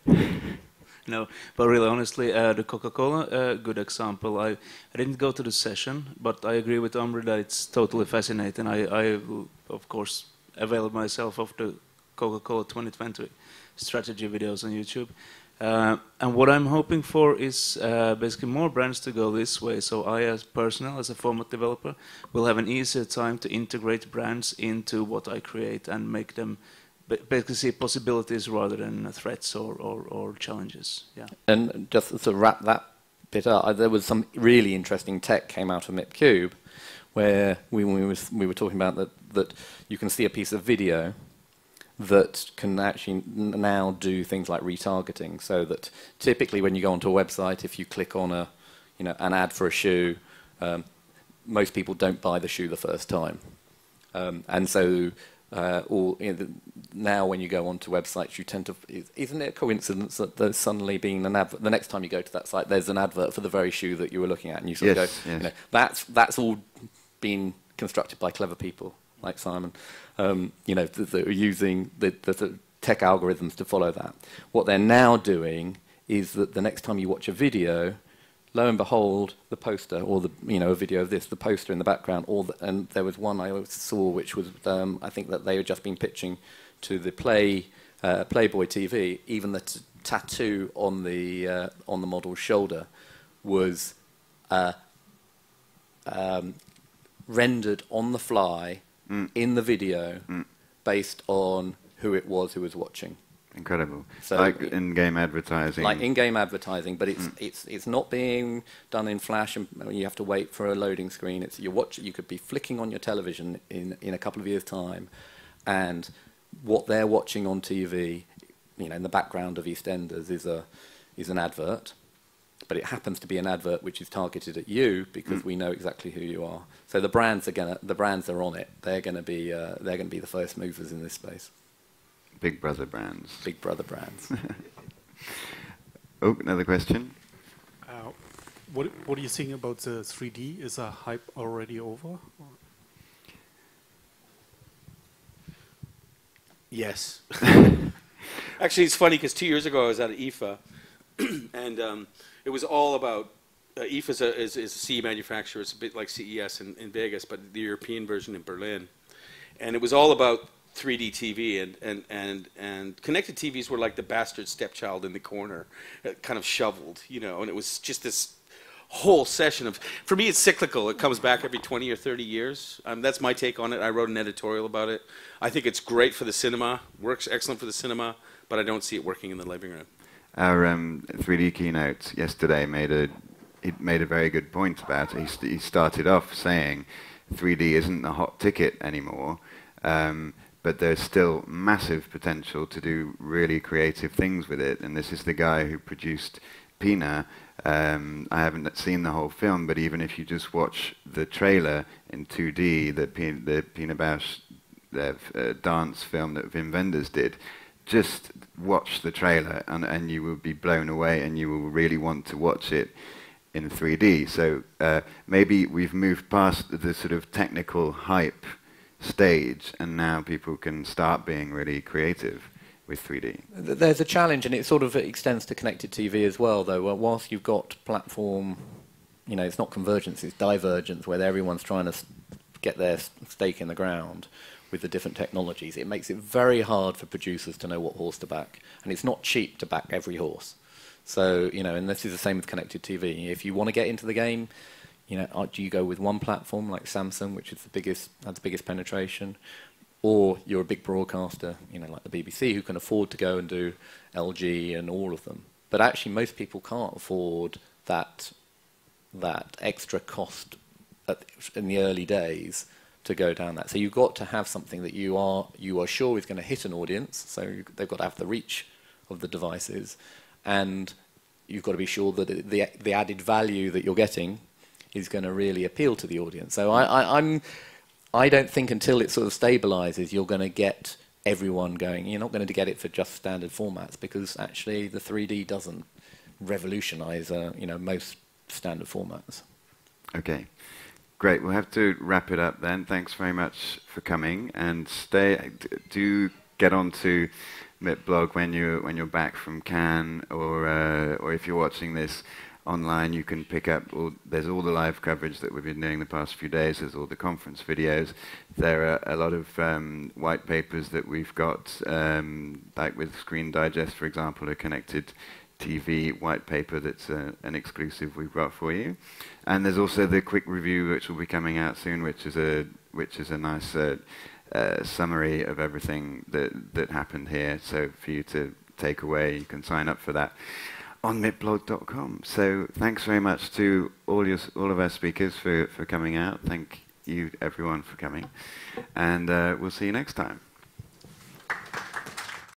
No, but really, honestly, the Coca-Cola, good example. I didn't go to the session, but I agree with Omri that it's totally fascinating. I of course, availed myself of the Coca-Cola 2020 strategy videos on YouTube. And what I'm hoping for is basically more brands to go this way. So I, as personnel, as a format developer, will have an easier time to integrate brands into what I create and make them basically see possibilities rather than threats or challenges. Yeah. And just to wrap that bit up, there was some really interesting tech came out of MIPCUBE, where we were talking about that you can see a piece of video that can actually now do things like retargeting, so that typically when you go onto a website, if you click on an ad for a shoe, most people don't buy the shoe the first time, and so now when you go onto websites, you tend to, isn't it a coincidence that there's suddenly been an advert, the next time you go to that site, there's an advert for the very shoe that you were looking at, and you sort of go, you know, that's all been constructed by clever people like Simon, you know, that are using the tech algorithms to follow that. What they're now doing is that the next time you watch a video, lo and behold, the poster, or a video of this, the poster in the background, and there was one I saw which was, I think that they had just been pitching to the Playboy TV. Even the tattoo on the model's shoulder was rendered on the fly in the video based on who it was who was watching. Incredible. So like in-game advertising. Like in-game advertising, but it's not being done in Flash, and you have to wait for a loading screen. You could be flicking on your television in a couple of years' time, and what they're watching on TV, you know, in the background of EastEnders is an advert, but it happens to be an advert which is targeted at you because we know exactly who you are. So the brands are on it. They're going to be the first movers in this space. Big Brother brands. Big Brother brands. Oh, another question. What are you saying about the 3D? Is a hype already over? Yes. Actually, it's funny because 2 years ago I was at IFA, and it was all about IFA is a CE manufacturer. It's a bit like CES in Vegas, but the European version in Berlin, and it was all about 3D TV, and connected TVs were like the bastard stepchild in the corner, kind of shoveled, you know, and it was just this whole session of, for me it's cyclical, it comes back every 20 or 30 years. That's my take on it. I wrote an editorial about it. I think it's great for the cinema, works excellent for the cinema, but I don't see it working in the living room. Our 3D keynote yesterday made a very good point about it. He started off saying 3D isn't the hot ticket anymore, but there's still massive potential to do really creative things with it. And this is the guy who produced Pina. I haven't seen the whole film, but even if you just watch the trailer in 2D, the Pina Bausch dance film that Wim Wenders did, just watch the trailer and you will be blown away, and you will really want to watch it in 3D. So maybe we've moved past the sort of technical hype stage, and now people can start being really creative with 3D. There's a challenge, and it sort of extends to connected TV as well, though. Whilst you've got platform, you know, it's not convergence, it's divergence, where everyone's trying to get their stake in the ground with the different technologies. It makes it very hard for producers to know what horse to back, and it's not cheap to back every horse. So, you know, and this is the same with connected TV. If you want to get into the game, you know, do you go with one platform like Samsung, which is has the biggest penetration? or you're a big broadcaster, you know, like the BBC, who can afford to go and do LG and all of them. But actually, most people can't afford that extra cost in the early days to go down that. So you've got to have something that you are sure is going to hit an audience. So they've got to have the reach of the devices, and you've got to be sure that the added value that you're getting is going to really appeal to the audience. So I don't think until it sort of stabilizes, you're going to get everyone going. You're not going to get it for just standard formats, because actually the 3D doesn't revolutionize you know, most standard formats. Okay. Great. We'll have to wrap it up then. Thanks very much for coming, and do get onto MIP blog when you're back from Cannes, or if you're watching this online, you can pick up there's all the live coverage that we've been doing the past few days. There's all the conference videos. There are a lot of white papers that we've got, like with Screen Digest, for example, a connected TV white paper that's an exclusive we've got for you. And there's also the quick review, which will be coming out soon, which is a nice summary of everything that happened here. So for you to take away, you can sign up for that on mipblog.com. So thanks very much to all of our speakers for coming out. Thank you, everyone, for coming. And we'll see you next time.